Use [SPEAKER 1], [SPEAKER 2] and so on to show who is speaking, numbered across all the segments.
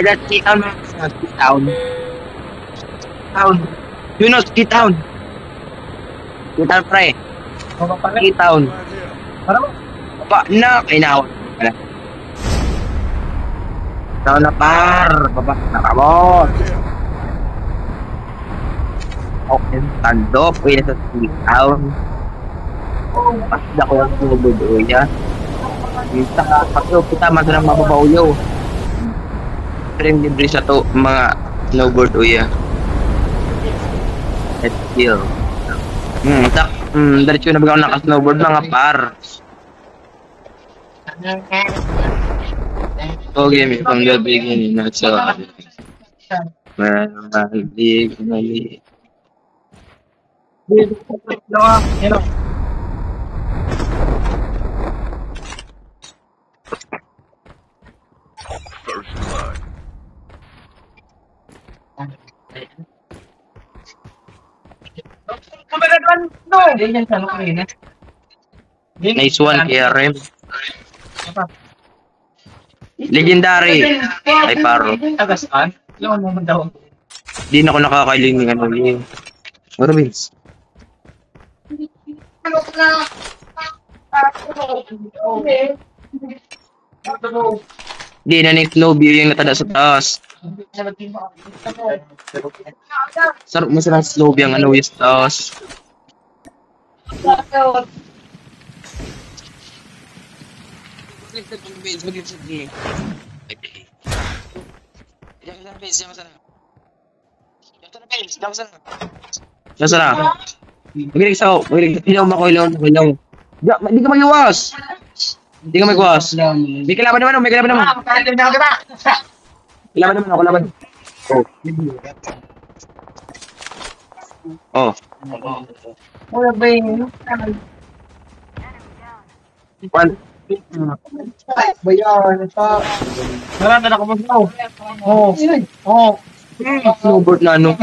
[SPEAKER 1] Ay, that's T-Town. T-Town. Town. You know, T-Town. T-Town, pre. T-Town. Baba na. Kainawan. Town na, par. Baba na ka mo. Okay, tandok. Uy, nasa T-Town. Pasda ko yung sinubudo niya. Kita ka, pag-iw kita, masalang mababaw yun. Pero yung libre sa to, mga snowboard uya. Let's chill. Diretso na baga ako naka-snowboard mga par. Okay, may panggabi ganyan na so. Mali.
[SPEAKER 2] First blood.
[SPEAKER 1] Nice one, KRM. Legendary. Ay, paro. Di na ako nakakailing ng ano yun. What means? Di na ni Snow View yung natada sa taas. Sarap mo silang Snow View ang ano yung taas. Nasaan na? Magilig sa ako. Magilig sa makoilaw. Hindi ka mag-iwas. Hindi ka mag-iwas. May kalaban naman. Kalaban naman ako. Kalaban. Oh.
[SPEAKER 3] Wala ba yun?
[SPEAKER 1] One.
[SPEAKER 3] Bayan, pa. Marami na ako mag-go. Oo.
[SPEAKER 1] Snowboard na ano.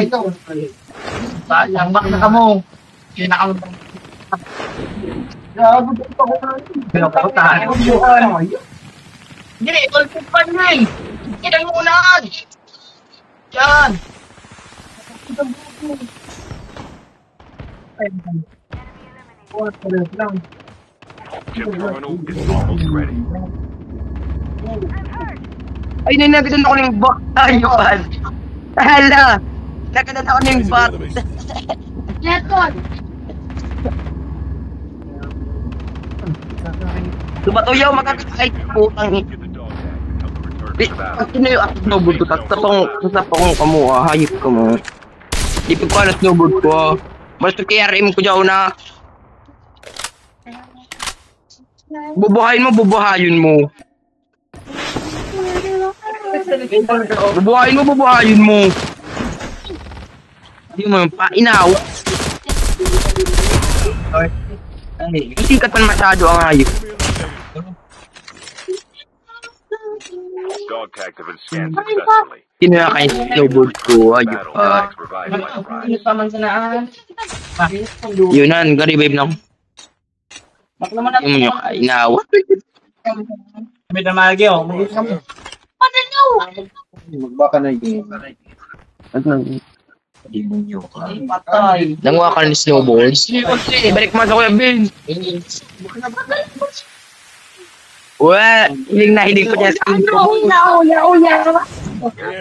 [SPEAKER 3] Sayang, bak na ka mo. Kinakamutan. Grabe ko pa ko. Pinapakataan. Hindi, all-fit pa nyo eh. Kitang mo unahan. Yan.
[SPEAKER 2] Chip terminal is almost ready.
[SPEAKER 1] Ay, nagdadan ako ng bot. Ayun. Hala. Nagdadan ako ng bot. Tumatuyaw makakakait putang.
[SPEAKER 2] Get the dog tag and help them return to the battle.
[SPEAKER 1] Pag kinayo ako snowboard ko, tapos kamo, hayop ka mo. Di pa ko na snowboard ko. Basta KRM ko dyan na. Bubuhayin mo. Bubuhayin mo. Hindi mo pa inaw. Isikat man masyado ang hayop.
[SPEAKER 2] Dog tags have been scanned successfully.
[SPEAKER 1] Kinuha kayo snowboard ko, hayop
[SPEAKER 2] Battle
[SPEAKER 1] pa.
[SPEAKER 2] tags provided by Surprise.
[SPEAKER 1] Yun na, nag-revive na ako. Yung mga inawa.
[SPEAKER 3] May damagi oh.
[SPEAKER 4] Magbaka na yun.
[SPEAKER 3] Patay.
[SPEAKER 1] Nanguha ka ng snowboard. Balik mo sa Kuya Ben. Hiling ko niya sa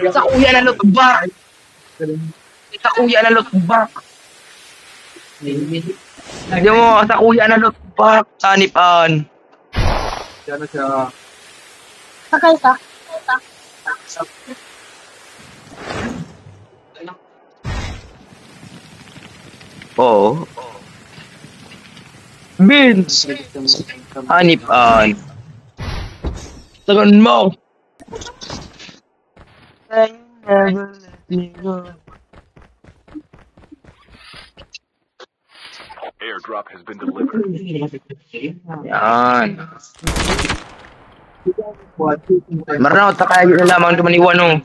[SPEAKER 1] sa kuya na lutbak. Hindi mo, sa kuya na lutbak. Sanipan.
[SPEAKER 4] Siya na siya.
[SPEAKER 5] Sakay ka.
[SPEAKER 1] Oo. Vince! Hanipan. Tagan mo!
[SPEAKER 2] Airdrop has been delivered.
[SPEAKER 1] Yan. Maranaw, tayo na lamang dumaniwan oh.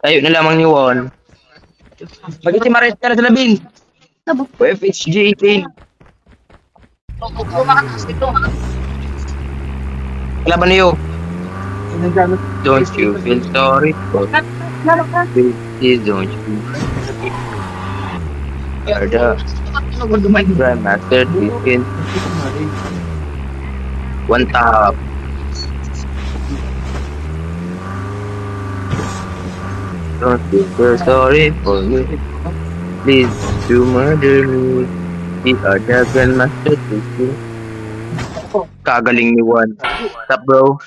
[SPEAKER 1] Tayo na lamang ni Juan. Mag-iti maris ka na sa labin. FHG 18. Kalaban niyo. Don't you feel sorry for me? Please don't you? Are the Grandmaster Chicken. One tap. Don't you feel sorry for me? Please don't you murder me? We are the Grandmaster Chicken. Kagaling ni Juan. What's up, bro?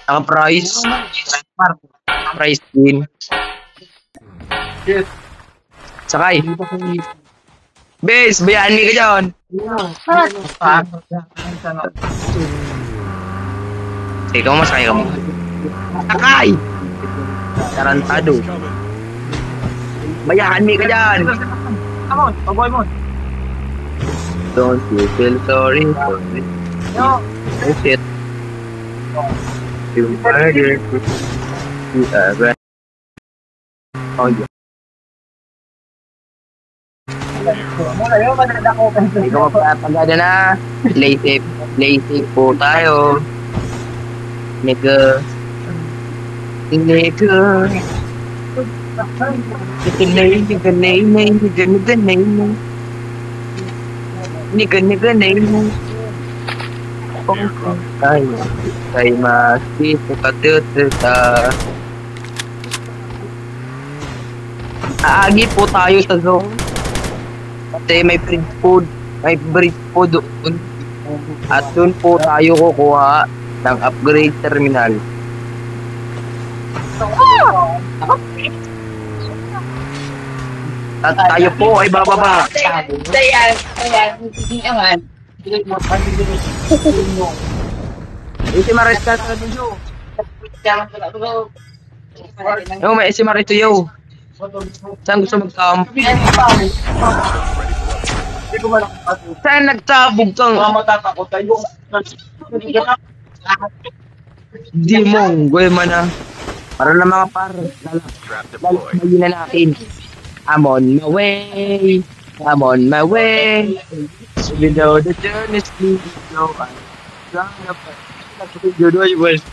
[SPEAKER 1] Naka-price. Price din. Sakay. Bes, bayaan ka dyan. Ikaw masakay ka mo. Sakay! Tarantado. Bayaan ka dyan.
[SPEAKER 3] Come on, paboy mo.
[SPEAKER 1] Don't you feel sorry for me?
[SPEAKER 3] Yo.
[SPEAKER 1] Oh shit. You murdered me. You are oh yeah. Ikaw magpapagada na. Play safe po tayo. Nigga. Tayo. Tayo masito katututa. Aagi po tayo sa zone. Kasi may bridge po doon. At doon po tayo kukuha ng upgrade terminal. At tayo po ay bababa.
[SPEAKER 5] Ayan.
[SPEAKER 1] Isi Maris ka sa dito. Yo, may isi Maris to yo. Saan gusto mag-camp? Saan nagtabog kang?
[SPEAKER 3] Matatakot tayo.
[SPEAKER 1] Di mo, goy man na. Para na mga par.
[SPEAKER 2] Trap deployed.
[SPEAKER 1] Lalabayin na natin. I'm on my way. I'm on my way. Even though the journey's too slow, I'm gonna find judo yun, boys.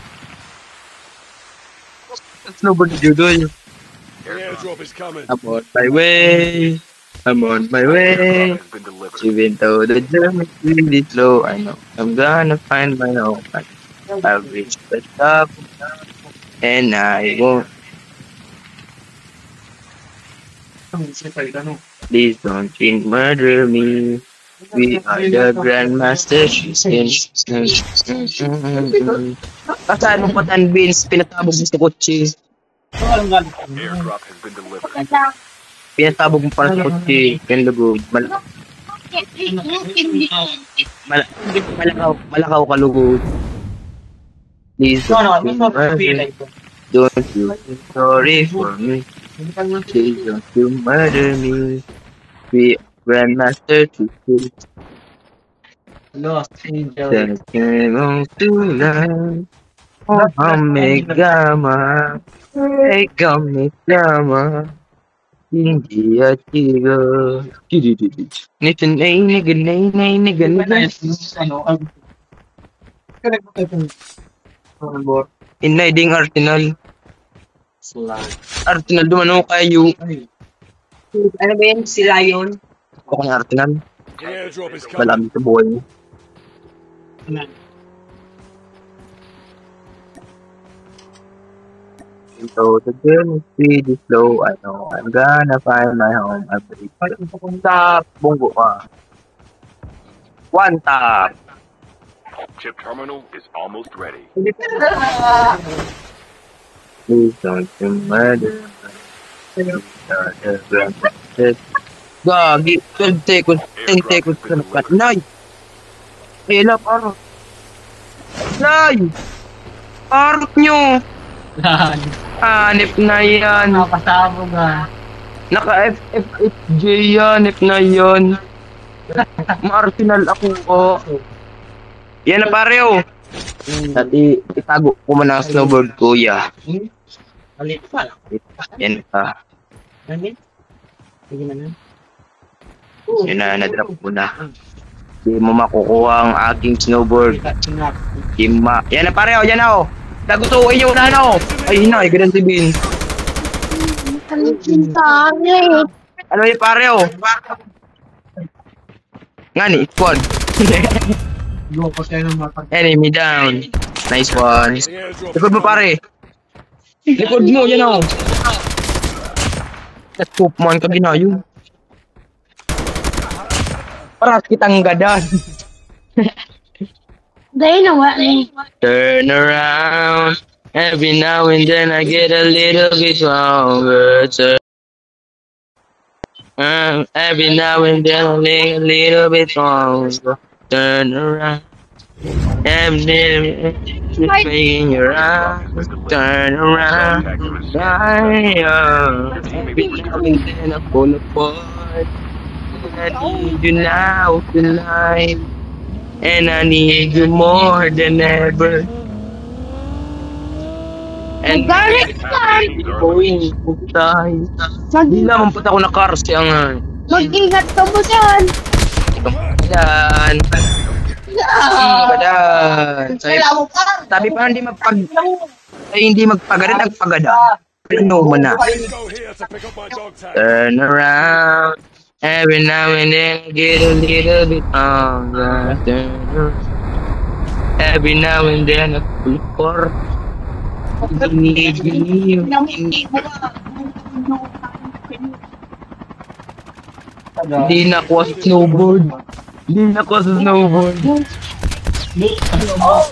[SPEAKER 1] Snowboard judo yun.
[SPEAKER 2] Airdrop is coming.
[SPEAKER 1] I'm on my way. I'm on my way.
[SPEAKER 2] Has been delivered.
[SPEAKER 1] Even though the journey's really slow, I know I'm gonna find my home. I'll reach the top, and I won't. Please don't murder me. We are the Grandmaster Chicken. Kasaan mo pa tan beans, pinatabog mo sa kotse.
[SPEAKER 2] Airdrop has been delivered.
[SPEAKER 1] Pinatabog mo para sa kotse. Pinlugod. Malakaw ka lugod. Please don't murder me. Don't you feel sorry for me. Please don't you murder me. We Grandmaster Chicken.
[SPEAKER 3] Lost angel.
[SPEAKER 1] Then came on tonight. Omegama. Omegama. Hindi at tiga. Nito nigga. Inay ding Arsenal. Arsenal dumano kayo.
[SPEAKER 5] Ano ba yan? Si Lion?
[SPEAKER 1] Ako ng Arsenal.
[SPEAKER 2] Airdrop is coming.
[SPEAKER 1] Malami sa buhay mo. So the game is pretty slow. I know I'm gonna find my home. I'm pretty tap. Bunggo ka. One tap.
[SPEAKER 2] Chip terminal is almost ready.
[SPEAKER 1] Please don't you murder. Gagi. 12 seconds. 10 seconds ka na pa. Nay! Hila, parot. Nay! Parot nyo! Hanip na yan.
[SPEAKER 3] Nakapasabog ah.
[SPEAKER 1] Naka-FFJ yan. Hanip na yan. Ma-Arsenal ako. Oh. Yan na pare oh. Dati itago ko man ang snowboard kuya.
[SPEAKER 3] Alit pa lang.
[SPEAKER 1] Yan pa.
[SPEAKER 3] Alit? Sige na na.
[SPEAKER 1] Yun na, na-drop ko na. Di mo makukuha ang aking snowboard. Yan na pare oh, yan na oh. Nagustuhin yung ano. Ay, hinay, ganun si Bin. Ano yung pare, oh? Nga ni, squad.
[SPEAKER 4] Loko siya ng mata.
[SPEAKER 1] Enemy down. Nice one.
[SPEAKER 2] The airdrop
[SPEAKER 1] Likod mo, pare. Likod mo, yan, oh. Nag-scoop mo ang kabinayo. Paras kitang gadan.
[SPEAKER 6] They know what I mean.
[SPEAKER 1] Turn around. Every now and then I get a little bit stronger. Every now and then I get a little bit stronger. Turn around. Every day making your eyes. Turn around. Every now and then I pull apart. I need you now tonight. And I need you more than ever. And
[SPEAKER 6] Garlic plan!
[SPEAKER 1] going tayo. Hindi naman pata ako na cars kaya nga.
[SPEAKER 6] Mag-ingat ka mo dyan!
[SPEAKER 1] Yan. Badan. Sabi pa hindi magpagarin ang pagada. Ano mo na.
[SPEAKER 2] go here to pick up my dog tag.
[SPEAKER 1] Turn around. Every now and then I get a little bit stronger. Turn around. Every now and then I pull for. Hindi na ako sa snowboard. Hindi na ako sa snowboard.
[SPEAKER 2] The airdrop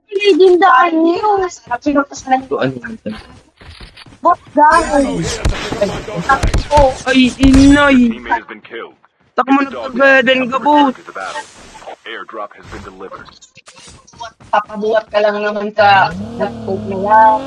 [SPEAKER 6] Hindi din daan niyo.
[SPEAKER 1] So, ano yun?
[SPEAKER 6] Bot
[SPEAKER 2] go
[SPEAKER 6] guys!
[SPEAKER 2] here to pick up my dog tag.
[SPEAKER 1] Ay, inay!
[SPEAKER 2] Teammate has been killed.
[SPEAKER 1] Taka mo na pagbadan ka, boss.
[SPEAKER 2] The battle. Airdrop has been delivered.
[SPEAKER 5] Papabuhat ka lang naman sa nag-poke na yan.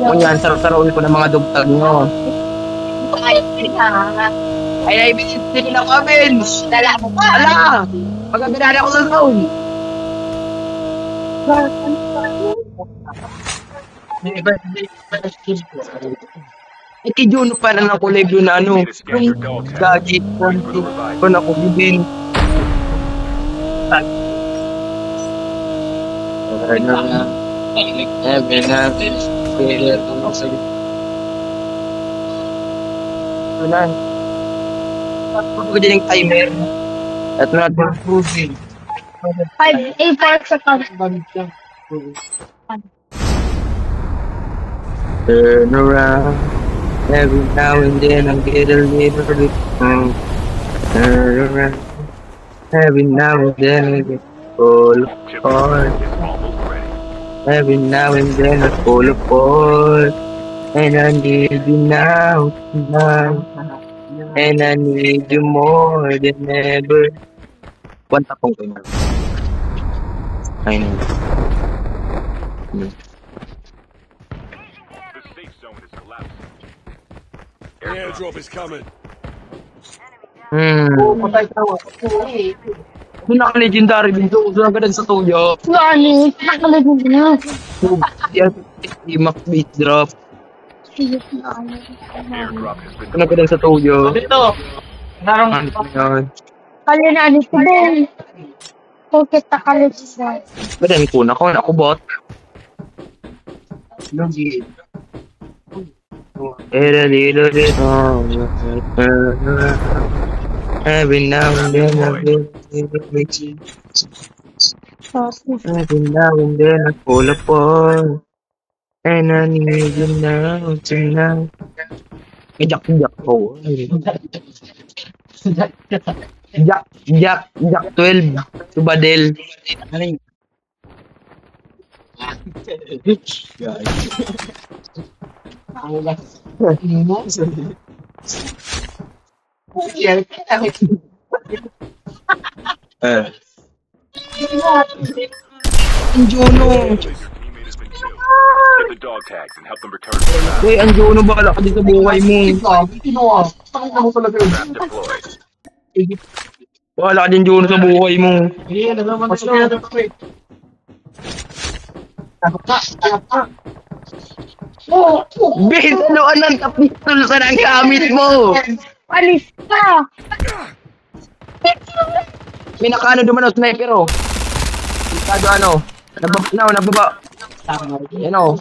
[SPEAKER 1] Kunyan, saro-saroon ko ng mga dugtag nyo. Ay, binitin ako, Vince!
[SPEAKER 5] Dala mo pa!
[SPEAKER 1] Ala! Magagandaan ako sa zone! Ay, kay Juno pala ng kulay blue na ano. Yung gagi. Kung ako bibin. Every night, Tunan. Pagod ko din yung timer. At not improving.
[SPEAKER 6] 5 seconds.
[SPEAKER 1] Turn around. Every now and then I get a little bit wrong. Turn around. Every now and then I get full
[SPEAKER 2] Chip
[SPEAKER 1] apart.
[SPEAKER 2] is almost ready.
[SPEAKER 1] Every now and then I fall apart. And I need you now, tonight. And I need you more than ever. One tapong ko na. I know.
[SPEAKER 2] The safe zone is collapsing. The airdrop is coming.
[SPEAKER 1] Kung naka-legendary din to, doon agad sa tuyo.
[SPEAKER 6] Gani, nakalagay mo na.
[SPEAKER 1] Yan, i-max beat drop.
[SPEAKER 2] Airdrop has been
[SPEAKER 1] Kung agad sa tuyo.
[SPEAKER 3] Dito! Narang
[SPEAKER 1] Ano yun?
[SPEAKER 6] Kali na nito din. Kung kita kalit siya.
[SPEAKER 1] Badan ko na, kung ako bot. Era little bit every now and then I feel every now and then I fall apart. And I need you now tonight. Jak ko. Jak 12 Subadel. Anjono.
[SPEAKER 2] Your teammate has been killed. Get the dog tags and help them return to the battle.
[SPEAKER 1] Uy, Anjono, bahala ka din sa buhay mo.
[SPEAKER 2] Trap deployed.
[SPEAKER 1] Bahala ka din, Jono, sa buhay mo. Bis, ano ang tapistol sa nang gamit mo?
[SPEAKER 6] Alis ka!
[SPEAKER 1] May nakano duman o sniper o. Masyado ano. Nababa. Yan o.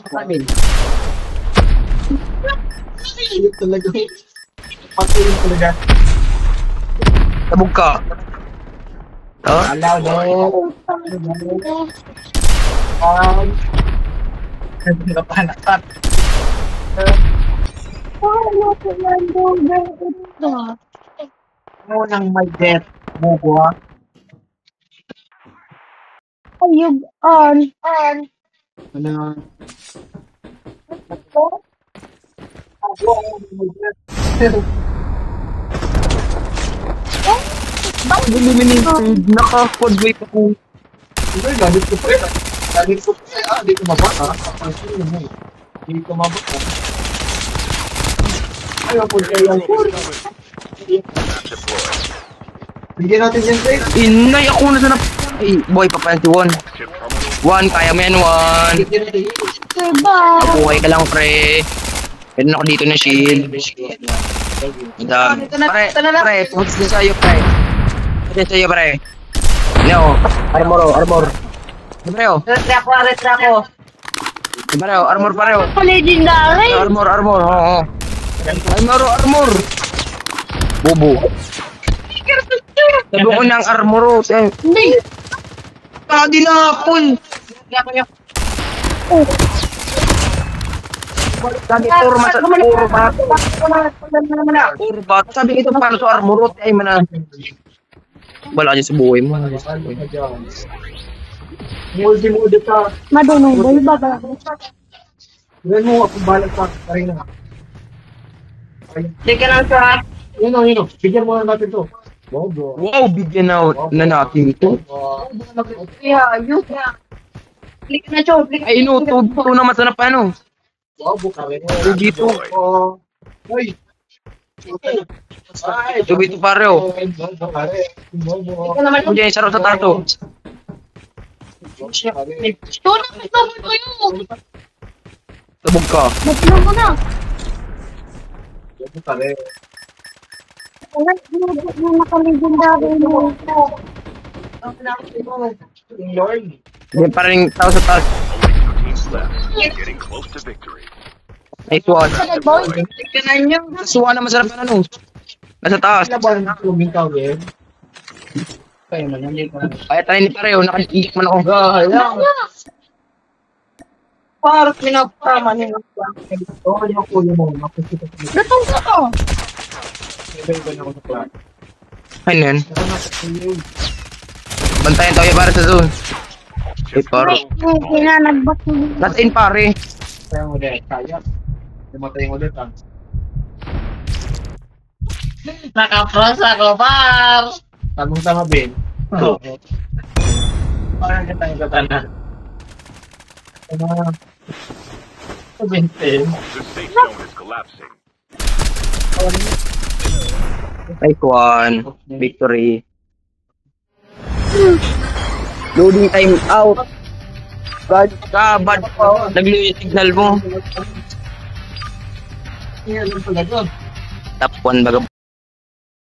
[SPEAKER 4] Ayun talaga. Patuloy talaga.
[SPEAKER 1] Tabog ka. Oh?
[SPEAKER 5] Alaw din.
[SPEAKER 4] Napanakat.
[SPEAKER 6] Paano ko nandun?
[SPEAKER 4] Nang may death. Bobo ha.
[SPEAKER 6] Ayog on.
[SPEAKER 4] Ano?
[SPEAKER 1] Naka-quadway pa ko.
[SPEAKER 4] Hindi, gamit ko pa yun. Gamit ko pa yun. Hindi ko mabak ha. Hindi ko mabak ha. Ayaw po kayo yan. Bigyan natin yan, Trey.
[SPEAKER 1] Inay ako na sa Ay, boy, papanti one.
[SPEAKER 2] Chip terminal.
[SPEAKER 1] One, kaya mo yan, one.
[SPEAKER 4] Bigyan natin yan.
[SPEAKER 6] Diba?
[SPEAKER 1] Mabuhay ka lang, pre. Meron ako dito na shield. Madami. Pre, pumunta din sa'yo, pre. Pumunta din sa'yo, pre. No, armor. Pre, oh.
[SPEAKER 5] Retra ko.
[SPEAKER 1] Pre, oh, armor, pare, oh.
[SPEAKER 6] Legendary!
[SPEAKER 1] Armor, oo. Armor. Bobo. Sabi ko ng armor, oh.
[SPEAKER 6] Hindi!
[SPEAKER 1] Di na, Paul.
[SPEAKER 6] Oh,
[SPEAKER 1] Sabi, puro bat. Sabi ko ito, paano sa armor, oh. Ay, mana. Wala ka dyan sa buhay mo.
[SPEAKER 4] Multi-mode ka.
[SPEAKER 6] madunong ba ba?
[SPEAKER 4] Gawin mo ako balag pa. Parin na.
[SPEAKER 5] Sige lang siya.
[SPEAKER 4] Yun o. Bigyan mo na natin to. Bobo.
[SPEAKER 1] Wow, bigyan na natin ito.
[SPEAKER 5] Kaya, ayun. Click na, Cho. Click.
[SPEAKER 1] Ay, no, ito naman sa napano.
[SPEAKER 4] Bobo ka rin.
[SPEAKER 1] Dito.
[SPEAKER 4] Ay. Ay.
[SPEAKER 1] Ito dito, pare, oh.
[SPEAKER 4] Bobo.
[SPEAKER 5] Ito naman.
[SPEAKER 1] Kung dyan, saro sa tato.
[SPEAKER 6] Ito na kayo!
[SPEAKER 1] Tabog ka.
[SPEAKER 6] Magpila mo na!
[SPEAKER 4] Bobo ka rin.
[SPEAKER 6] Wala, yung naka-legendary mo.
[SPEAKER 4] Lord.
[SPEAKER 1] Yan pa rin tao sa taas.
[SPEAKER 2] Teams left. Getting close to victory.
[SPEAKER 1] Nice one.
[SPEAKER 6] Sige, boy!
[SPEAKER 5] Tignan nyo.
[SPEAKER 1] Suwa na masarap na ano. Nasa taas.
[SPEAKER 4] Laban na kumintaw din.
[SPEAKER 5] Kayo man, hindi ko.
[SPEAKER 1] Kaya tayo ni pare, oh. Nakalitik man ako.
[SPEAKER 5] Parang pinagkama nila.
[SPEAKER 4] Oo, yung kulo mo. Makikita ko.
[SPEAKER 6] Gatong ka to!
[SPEAKER 4] Iba-iba na ako sa plan.
[SPEAKER 1] Ano yan?
[SPEAKER 4] Ako na sa kulo.
[SPEAKER 1] Bantayan tayo para sa zone. Ay, pare.
[SPEAKER 6] Hindi na, nagbato.
[SPEAKER 1] Nasa in, pare.
[SPEAKER 4] Kaya mo ulit. Kaya. Namatay mo ulit ah.
[SPEAKER 5] Nakapros ako, par.
[SPEAKER 4] Tamang-tama, Ben. Oo. Parang ka tayong katana. Bente.
[SPEAKER 2] The safe zone is collapsing.
[SPEAKER 1] Nice one. Victory. Loading time out. Bad ka, bad. Naglo yung signal mo.
[SPEAKER 4] Yan, talaga.
[SPEAKER 1] Top 1 baga.